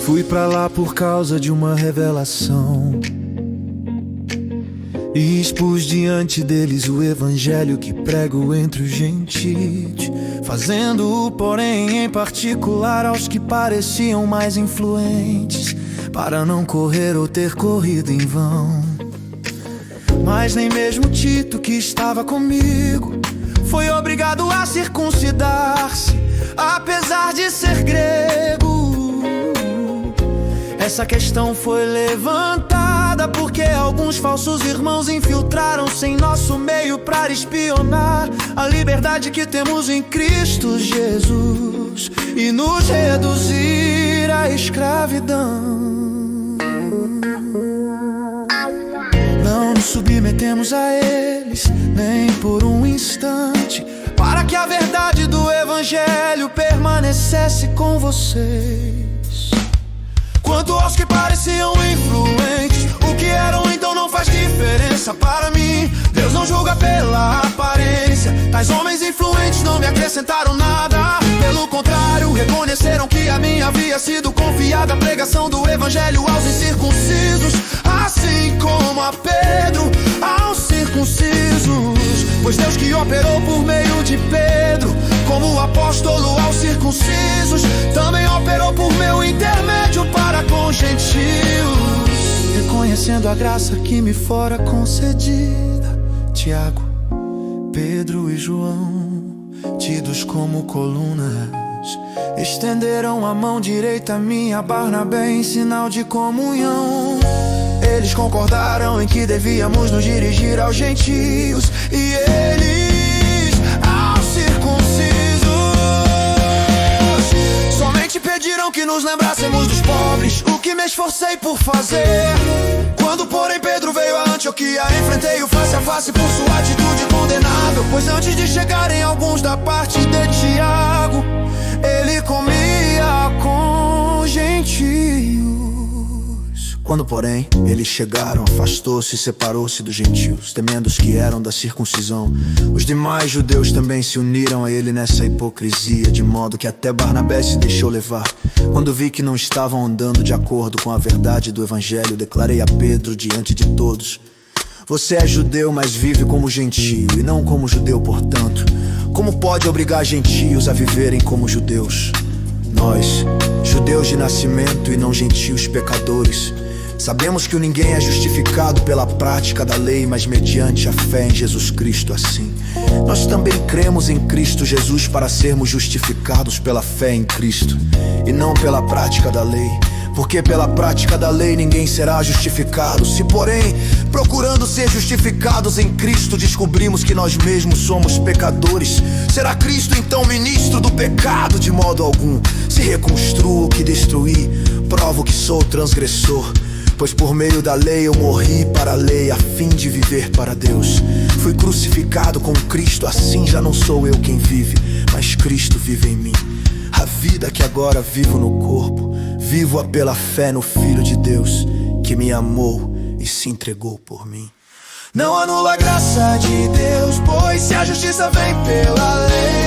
Fui pra lá por causa de uma revelação e expus diante deles o evangelho que prego entre os gentis, fazendo-o, porém, em particular aos que pareciam mais influentes, para não correr ou ter corrido em vão. Mas nem mesmo Tito, que estava comigo, foi obrigado a circuncidar-se, apesar de ser grego. Essa questão foi levantada porque alguns falsos irmãos infiltraram-se em nosso meio para espionar a liberdade que temos em Cristo Jesus e nos reduzir à escravidão. Não nos submetemos a eles nem por um instante, para que a verdade do evangelho permanecesse com vocês. Quanto aos que pareciam influentes, o que eram então não faz diferença para mim. Deus não julga pela aparência. Tais homens influentes não me acrescentaram nada. Pelo contrário, reconheceram que a mim havia sido confiada a pregação do evangelho aos incircuncisos, assim como a Pedro aos circuncisos. Pois Deus que operou por meio de Pedro como apóstolo aos circuncisos, também operou por meu intermédio para com gentios, reconhecendo a graça que me fora concedida. Tiago, Pedro e João, tidos como colunas, estenderam a mão direita a mim, a Barnabé, em sinal de comunhão. Eles concordaram em que devíamos nos dirigir aos gentios e eles aos circuncisos. Somente pediram que nos lembrássemos dos pobres, o que me esforcei por fazer. Quando, porém, Pedro veio a Antioquia, enfrentei-o face a face por sua atitude condenável. Pois antes de chegarem alguns da parte de Tiago, ele comia com gentios. Quando, porém, eles chegaram, afastou-se e separou-se dos gentios, temendo os que eram da circuncisão. Os demais judeus também se uniram a ele nessa hipocrisia, de modo que até Barnabé se deixou levar. Quando vi que não estavam andando de acordo com a verdade do evangelho, declarei a Pedro diante de todos: você é judeu, mas vive como gentio, e não como judeu, portanto. Como pode obrigar gentios a viverem como judeus? Nós, judeus de nascimento e não gentios pecadores, sabemos que ninguém é justificado pela prática da lei, mas mediante a fé em Jesus Cristo. Assim, nós também cremos em Cristo Jesus para sermos justificados pela fé em Cristo e não pela prática da lei. Porque pela prática da lei ninguém será justificado. Se, porém, procurando ser justificados em Cristo, descobrimos que nós mesmos somos pecadores, será Cristo então ministro do pecado? De modo algum. Se reconstruo o que destruí, provo que sou transgressor. Pois por meio da lei eu morri para a lei, a fim de viver para Deus. Fui crucificado com Cristo, assim já não sou eu quem vive, mas Cristo vive em mim. A vida que agora vivo no corpo, vivo-a pela fé no Filho de Deus, que me amou e se entregou por mim. Não anula a graça de Deus, pois se a justiça vem pela lei,